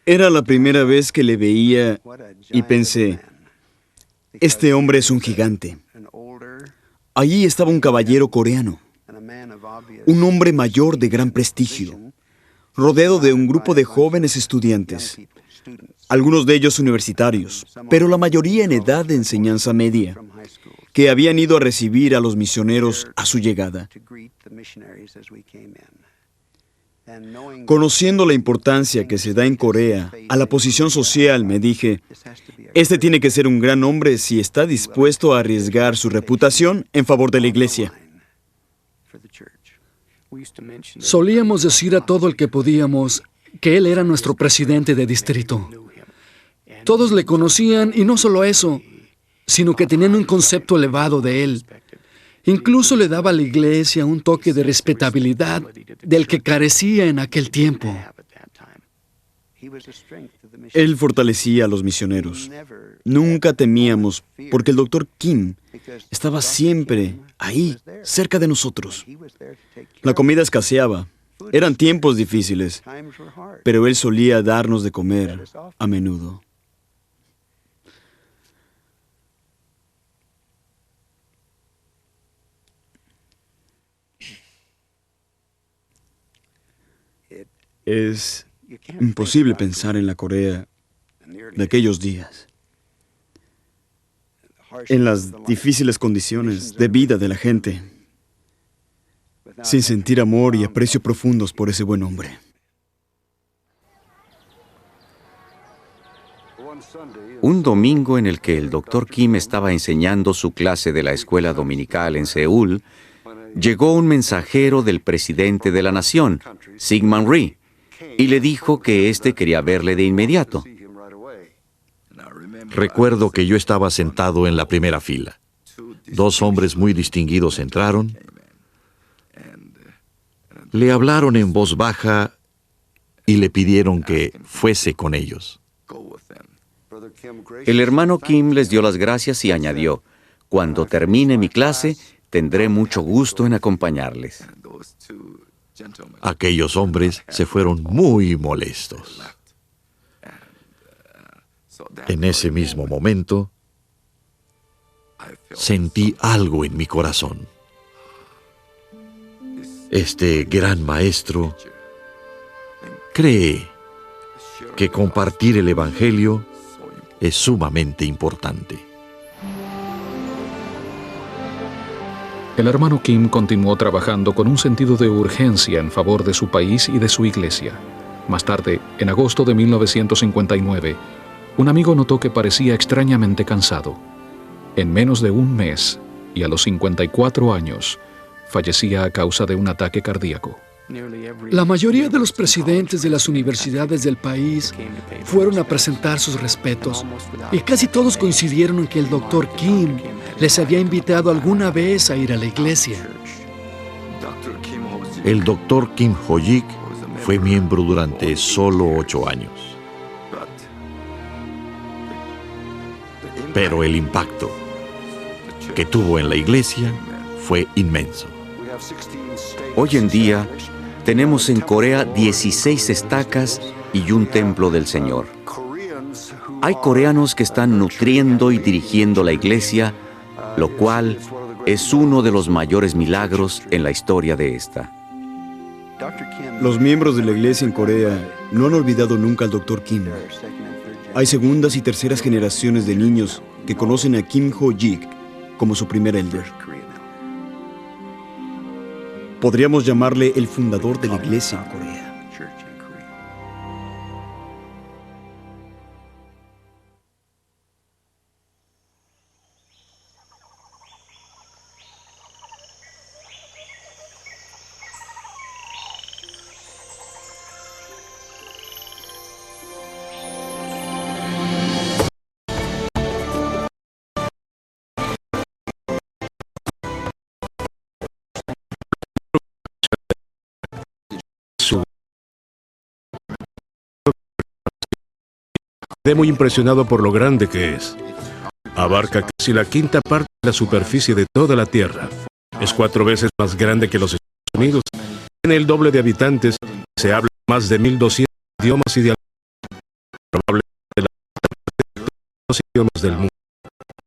Era la primera vez que le veía y pensé, este hombre es un gigante. Allí estaba un caballero coreano, un hombre mayor de gran prestigio, rodeado de un grupo de jóvenes estudiantes, algunos de ellos universitarios, pero la mayoría en edad de enseñanza media, que habían ido a recibir a los misioneros a su llegada. Conociendo la importancia que se da en Corea a la posición social, me dije, este tiene que ser un gran hombre si está dispuesto a arriesgar su reputación en favor de la iglesia. Solíamos decir a todo el que podíamos que él era nuestro presidente de distrito. Todos le conocían y no solo eso, sino que tenían un concepto elevado de él. Incluso le daba a la iglesia un toque de respetabilidad del que carecía en aquel tiempo. Él fortalecía a los misioneros. Nunca temíamos, porque el Dr. Kim estaba siempre ahí, cerca de nosotros. La comida escaseaba. Eran tiempos difíciles, pero él solía darnos de comer a menudo. Es imposible pensar en la Corea de aquellos días, en las difíciles condiciones de vida de la gente, sin sentir amor y aprecio profundos por ese buen hombre. Un domingo en el que el Dr. Kim estaba enseñando su clase de la escuela dominical en Seúl, llegó un mensajero del presidente de la nación, Syngman Rhee, y le dijo que éste quería verle de inmediato. Recuerdo que yo estaba sentado en la primera fila. Dos hombres muy distinguidos entraron. Le hablaron en voz baja y le pidieron que fuese con ellos. El hermano Kim les dio las gracias y añadió, cuando termine mi clase, tendré mucho gusto en acompañarles. Aquellos hombres se fueron muy molestos. En ese mismo momento, sentí algo en mi corazón. Este gran maestro cree que compartir el Evangelio es sumamente importante. El hermano Kim continuó trabajando con un sentido de urgencia en favor de su país y de su iglesia. Más tarde, en agosto de 1959, un amigo notó que parecía extrañamente cansado. En menos de un mes, y a los 54 años, fallecía a causa de un ataque cardíaco. La mayoría de los presidentes de las universidades del país fueron a presentar sus respetos y casi todos coincidieron en que el Dr. Kim les había invitado alguna vez a ir a la iglesia. El Dr. Kim Ho-jik fue miembro durante solo 8 años. Pero el impacto que tuvo en la iglesia fue inmenso. Hoy en día, tenemos en Corea 16 estacas y un templo del Señor. Hay coreanos que están nutriendo y dirigiendo la iglesia, lo cual es uno de los mayores milagros en la historia de esta. Los miembros de la iglesia en Corea no han olvidado nunca al Dr. Kim. Hay segundas y terceras generaciones de niños que conocen a Kim Ho-jik como su primer elder. Podríamos llamarle el fundador de la iglesia en Corea. Quedé muy impresionado por lo grande que es. Abarca casi la quinta parte de la superficie de toda la Tierra. Es 4 veces más grande que los Estados Unidos. Tiene el doble de habitantes. Se habla más de 1.200 idiomas y dialectos. probablemente los idiomas del mundo.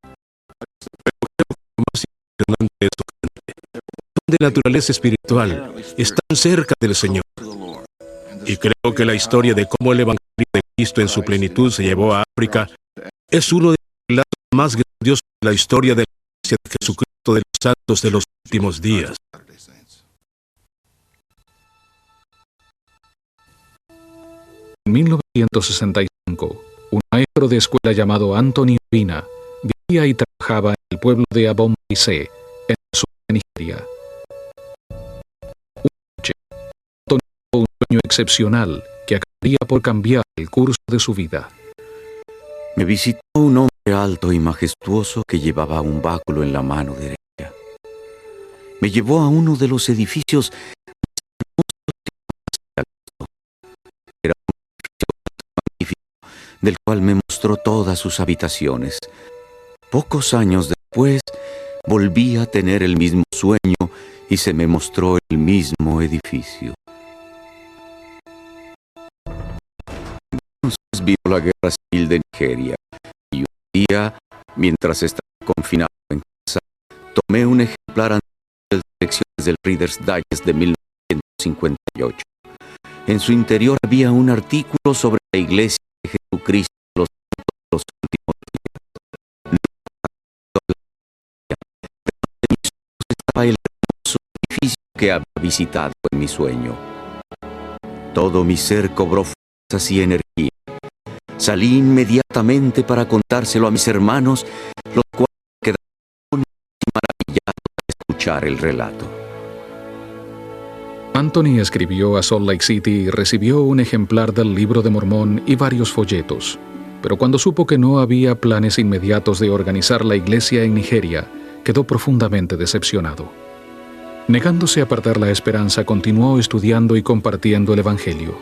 Pero creo que lo más impresionante es su gente. Son de naturaleza espiritual, están cerca del Señor. Y creo que la historia de cómo el Evangelio de Cristo en su plenitud se llevó a África es uno de los relatos más grandiosos de la historia de la Iglesia de Jesucristo de los santos de los últimos días. En 1965, un maestro de escuela llamado Anthony Obina vivía y trabajaba en el pueblo de Abombise, en el sur de Nigeria. Una noche, Anthony tuvo un sueño excepcional que acabaría por cambiar el curso de su vida. Me visitó un hombre alto y majestuoso que llevaba un báculo en la mano derecha. Me llevó a uno de los edificios más hermosos. Era un edificio magnífico, del cual me mostró todas sus habitaciones. Pocos años después, volví a tener el mismo sueño y se me mostró el mismo edificio. Entonces vio la guerra civil de Nigeria y un día, mientras estaba confinado en casa, tomé un ejemplar antiguo de las lecciones del Reader's Digest de 1958. En su interior había un artículo sobre la Iglesia de Jesucristo de los santos de los últimos días. Delante de mis ojos estaba el hermoso edificio que había visitado en mi sueño. Todo mi ser cobró fuerzas y energía. Salí inmediatamente para contárselo a mis hermanos, los cuales quedaron maravillados al escuchar el relato. Anthony escribió a Salt Lake City y recibió un ejemplar del Libro de Mormón y varios folletos, pero cuando supo que no había planes inmediatos de organizar la iglesia en Nigeria, quedó profundamente decepcionado. Negándose a perder la esperanza, continuó estudiando y compartiendo el Evangelio.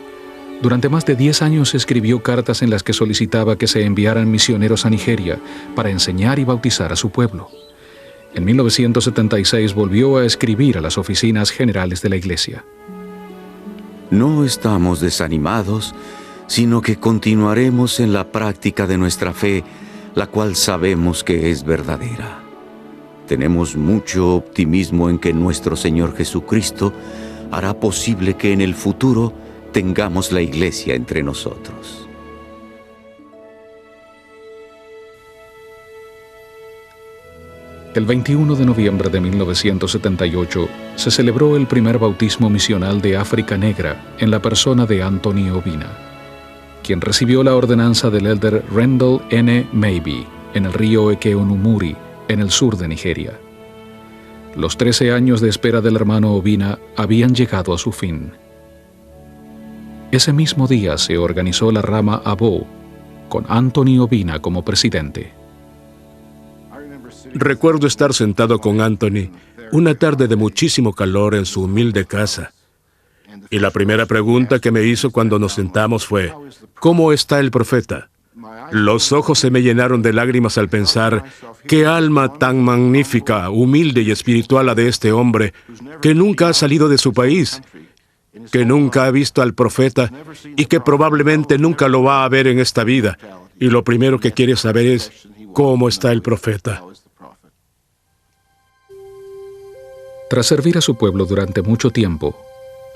Durante más de 10 años escribió cartas en las que solicitaba que se enviaran misioneros a Nigeria para enseñar y bautizar a su pueblo. En 1976 volvió a escribir a las oficinas generales de la iglesia. No estamos desanimados, sino que continuaremos en la práctica de nuestra fe, la cual sabemos que es verdadera. Tenemos mucho optimismo en que nuestro Señor Jesucristo hará posible que en el futuro tengamos la iglesia entre nosotros. El 21 de noviembre de 1978 se celebró el primer bautismo misional de África Negra en la persona de Anthony Obina, quien recibió la ordenanza del elder Randall N. Maybe en el río Ekeonumuri, en el sur de Nigeria. Los 13 años de espera del hermano Obina habían llegado a su fin. Ese mismo día se organizó la rama Abo, con Anthony Obina como presidente. Recuerdo estar sentado con Anthony una tarde de muchísimo calor en su humilde casa. Y la primera pregunta que me hizo cuando nos sentamos fue, ¿cómo está el profeta? Los ojos se me llenaron de lágrimas al pensar qué alma tan magnífica, humilde y espiritual la de este hombre, que nunca ha salido de su país, que nunca ha visto al profeta y que probablemente nunca lo va a ver en esta vida. Y lo primero que quiere saber es cómo está el profeta. Tras servir a su pueblo durante mucho tiempo,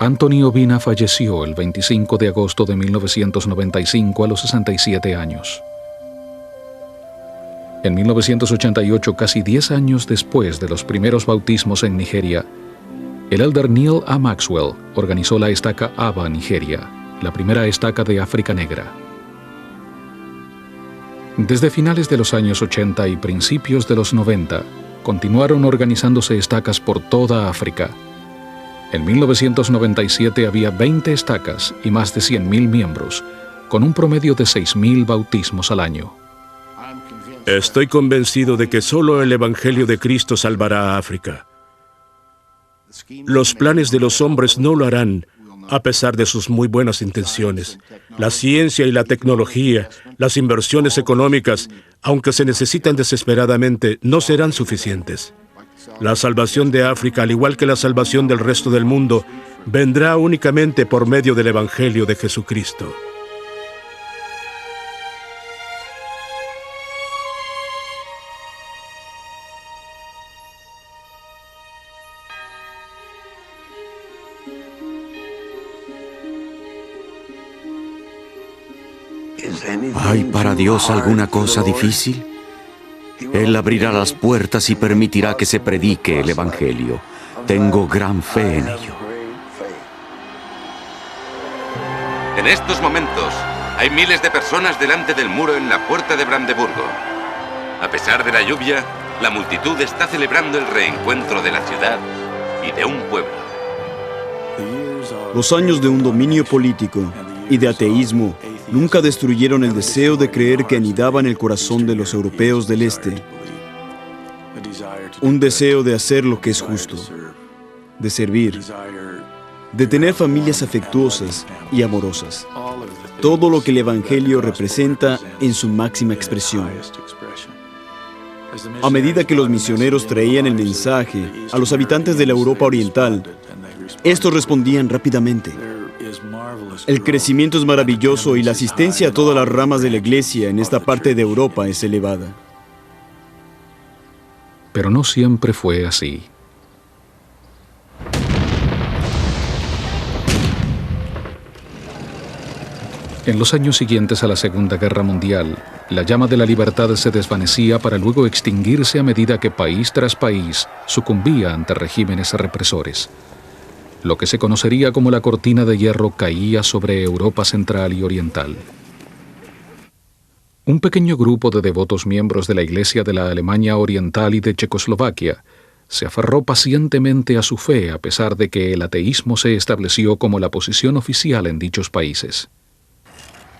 Anthony Obina falleció el 25 de agosto de 1995 a los 67 años. En 1988, casi 10 años después de los primeros bautismos en Nigeria, el elder Neil A. Maxwell organizó la estaca Aba Nigeria, la primera estaca de África Negra. Desde finales de los años 80 y principios de los 90, continuaron organizándose estacas por toda África. En 1997 había 20 estacas y más de 100,000 miembros, con un promedio de 6,000 bautismos al año. Estoy convencido de que solo el Evangelio de Cristo salvará a África. Los planes de los hombres no lo harán, a pesar de sus muy buenas intenciones. La ciencia y la tecnología, las inversiones económicas, aunque se necesitan desesperadamente, no serán suficientes. La salvación de África, al igual que la salvación del resto del mundo, vendrá únicamente por medio del Evangelio de Jesucristo. ¿Hay para Dios alguna cosa difícil? Él abrirá las puertas y permitirá que se predique el Evangelio. Tengo gran fe en ello. En estos momentos, hay miles de personas delante del muro en la puerta de Brandeburgo. A pesar de la lluvia, la multitud está celebrando el reencuentro de la ciudad y de un pueblo. Los años de un dominio político y de ateísmo nunca destruyeron el deseo de creer que anidaba en el corazón de los europeos del Este. Un deseo de hacer lo que es justo, de servir, de tener familias afectuosas y amorosas. Todo lo que el Evangelio representa en su máxima expresión. A medida que los misioneros traían el mensaje a los habitantes de la Europa Oriental, estos respondían rápidamente. El crecimiento es maravilloso y la asistencia a todas las ramas de la iglesia en esta parte de Europa es elevada. Pero no siempre fue así. En los años siguientes a la Segunda Guerra Mundial, la llama de la libertad se desvanecía para luego extinguirse a medida que país tras país sucumbía ante regímenes represores. Lo que se conocería como la cortina de hierro caía sobre Europa Central y Oriental. Un pequeño grupo de devotos miembros de la Iglesia de la Alemania Oriental y de Checoslovaquia se aferró pacientemente a su fe a pesar de que el ateísmo se estableció como la posición oficial en dichos países.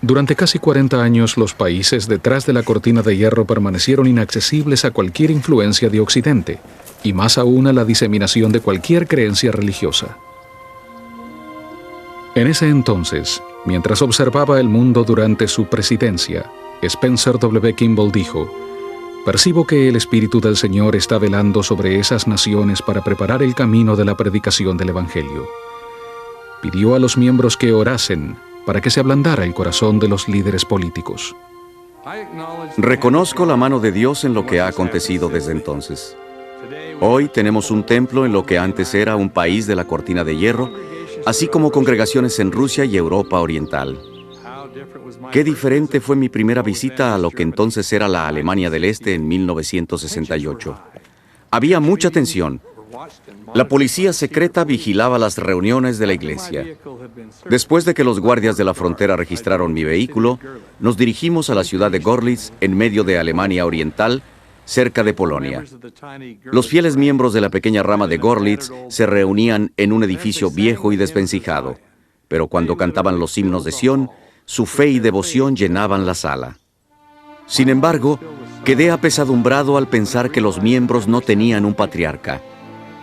Durante casi 40 años, los países detrás de la cortina de hierro permanecieron inaccesibles a cualquier influencia de Occidente, y más aún a la diseminación de cualquier creencia religiosa. En ese entonces, mientras observaba el mundo durante su presidencia, Spencer W. Kimball dijo: «Percibo que el Espíritu del Señor está velando sobre esas naciones para preparar el camino de la predicación del Evangelio». Pidió a los miembros que orasen para que se ablandara el corazón de los líderes políticos. Reconozco la mano de Dios en lo que ha acontecido desde entonces. Hoy tenemos un templo en lo que antes era un país de la cortina de hierro, así como congregaciones en Rusia y Europa Oriental. Qué diferente fue mi primera visita a lo que entonces era la Alemania del Este en 1968. Había mucha tensión. La policía secreta vigilaba las reuniones de la iglesia. Después de que los guardias de la frontera registraron mi vehículo, nos dirigimos a la ciudad de Görlitz, en medio de Alemania Oriental, cerca de Polonia. Los fieles miembros de la pequeña rama de Görlitz se reunían en un edificio viejo y desvencijado, pero cuando cantaban los himnos de Sión, su fe y devoción llenaban la sala. Sin embargo, quedé apesadumbrado al pensar que los miembros no tenían un patriarca.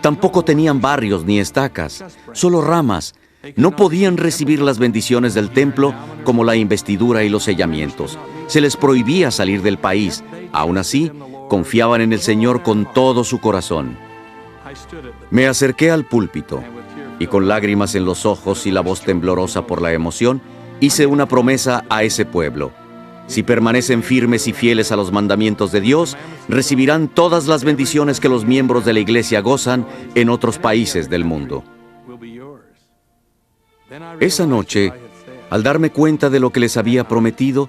Tampoco tenían barrios ni estacas, solo ramas. No podían recibir las bendiciones del templo como la investidura y los sellamientos. Se les prohibía salir del país. Aún así, confiaban en el Señor con todo su corazón. Me acerqué al púlpito y con lágrimas en los ojos y la voz temblorosa por la emoción, hice una promesa a ese pueblo. Si permanecen firmes y fieles a los mandamientos de Dios, recibirán todas las bendiciones que los miembros de la iglesia gozan en otros países del mundo. Esa noche, al darme cuenta de lo que les había prometido,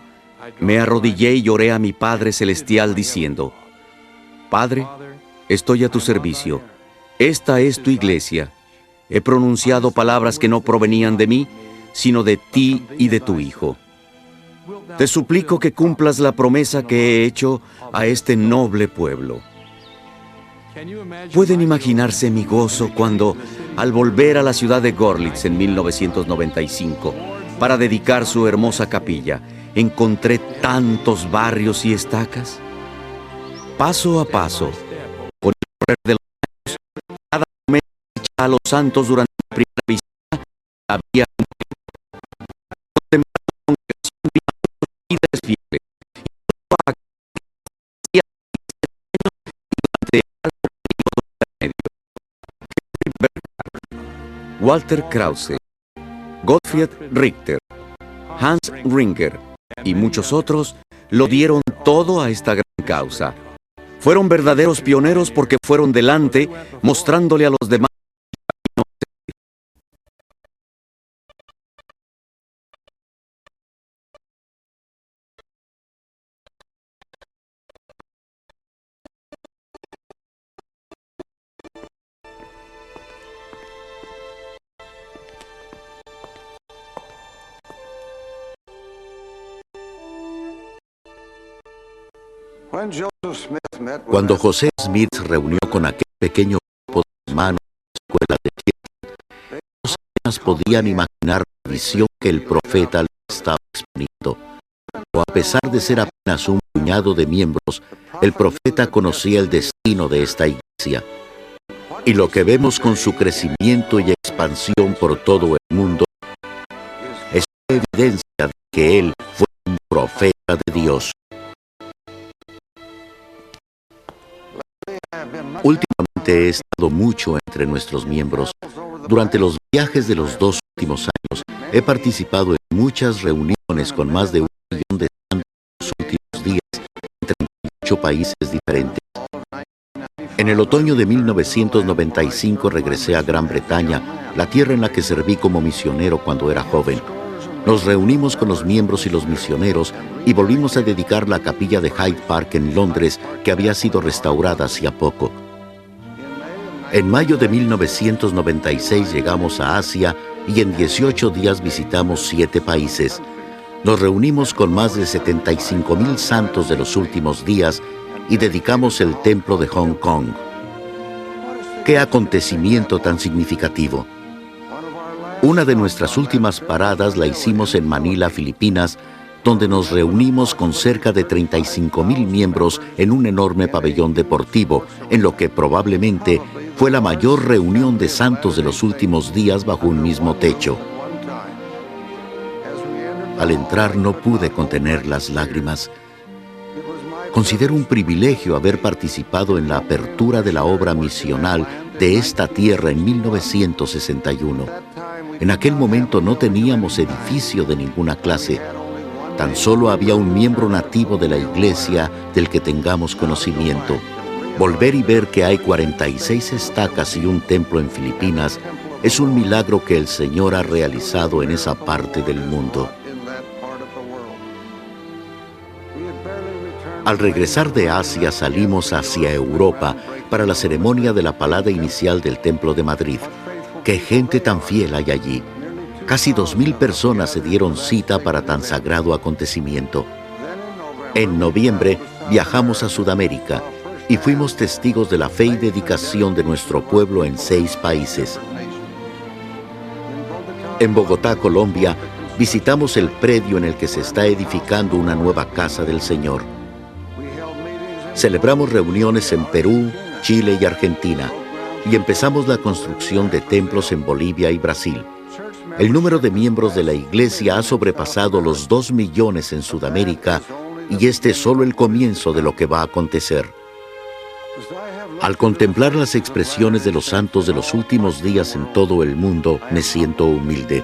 me arrodillé y lloré a mi Padre Celestial diciendo: «Padre, estoy a tu servicio. Esta es tu iglesia. He pronunciado palabras que no provenían de mí, sino de ti y de tu Hijo. Te suplico que cumplas la promesa que he hecho a este noble pueblo». ¿Pueden imaginarse mi gozo cuando, al volver a la ciudad de Görlitz en 1995, para dedicar su hermosa capilla, encontré tantos barrios y estacas? Paso a paso, con el correr de los años, cada momento a los santos durante mi primera visita, había un líderes fieles. Walter Krause, Gottfried Richter, Hans Ringer y muchos otros lo dieron todo a esta gran causa. Fueron verdaderos pioneros porque fueron delante, mostrándole a los demás Cuando José Smith se reunió con aquel pequeño grupo de hermanos de la escuela de Kirtland, ellos apenas podían imaginar la visión que el profeta les estaba exponiendo. Pero a pesar de ser apenas un puñado de miembros, el profeta conocía el destino de esta iglesia. Y lo que vemos con su crecimiento y expansión por todo el mundo es evidencia de que él fue un profeta de Dios. Últimamente he estado mucho entre nuestros miembros. Durante los viajes de los 2 últimos años, he participado en muchas reuniones con más de 1 millón de santos en los últimos días en 38 países diferentes. En el otoño de 1995 regresé a Gran Bretaña, la tierra en la que serví como misionero cuando era joven. Nos reunimos con los miembros y los misioneros y volvimos a dedicar la capilla de Hyde Park en Londres, que había sido restaurada hacía poco. En mayo de 1996 llegamos a Asia y en 18 días visitamos 7 países. Nos reunimos con más de 75,000 santos de los últimos días y dedicamos el templo de Hong Kong. ¡Qué acontecimiento tan significativo! Una de nuestras últimas paradas la hicimos en Manila, Filipinas, donde nos reunimos con cerca de 35,000 miembros en un enorme pabellón deportivo, en lo que probablemente fue la mayor reunión de santos de los últimos días bajo un mismo techo. Al entrar no pude contener las lágrimas. Considero un privilegio haber participado en la apertura de la obra misional de esta tierra en 1961. En aquel momento no teníamos edificio de ninguna clase. Tan solo había un miembro nativo de la iglesia del que tengamos conocimiento. Volver y ver que hay 46 estacas y un templo en Filipinas es un milagro que el Señor ha realizado en esa parte del mundo. Al regresar de Asia salimos hacia Europa para la ceremonia de la palada inicial del Templo de Madrid. ¡Qué gente tan fiel hay allí! Casi 2,000 personas se dieron cita para tan sagrado acontecimiento. En noviembre viajamos a Sudamérica y fuimos testigos de la fe y dedicación de nuestro pueblo en 6 países. En Bogotá, Colombia, visitamos el predio en el que se está edificando una nueva casa del Señor. Celebramos reuniones en Perú, Chile y Argentina, y empezamos la construcción de templos en Bolivia y Brasil. El número de miembros de la iglesia ha sobrepasado los 2 millones en Sudamérica, y este es solo el comienzo de lo que va a acontecer. Al contemplar las expresiones de los santos de los últimos días en todo el mundo, me siento humilde,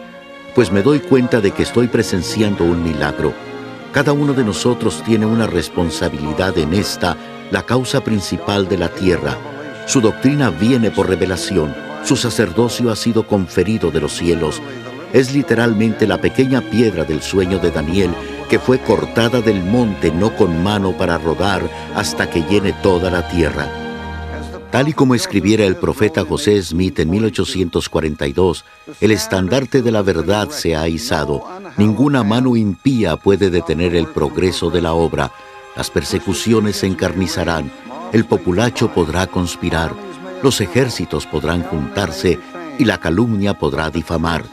pues me doy cuenta de que estoy presenciando un milagro. Cada uno de nosotros tiene una responsabilidad en esta, la causa principal de la tierra. Su doctrina viene por revelación, su sacerdocio ha sido conferido de los cielos. Es literalmente la pequeña piedra del sueño de Daniel, que fue cortada del monte no con mano para rodar hasta que llene toda la tierra. Tal y como escribiera el profeta José Smith en 1842, el estandarte de la verdad se ha izado. Ninguna mano impía puede detener el progreso de la obra. Las persecuciones se encarnizarán, el populacho podrá conspirar, los ejércitos podrán juntarse y la calumnia podrá difamar.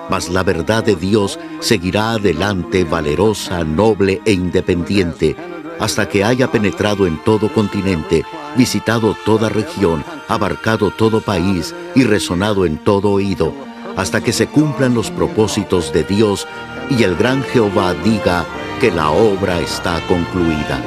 Mas la verdad de Dios seguirá adelante, valerosa, noble e independiente, hasta que haya penetrado en todo continente, visitado toda región, abarcado todo país y resonado en todo oído, hasta que se cumplan los propósitos de Dios y el gran Jehová diga que la obra está concluida.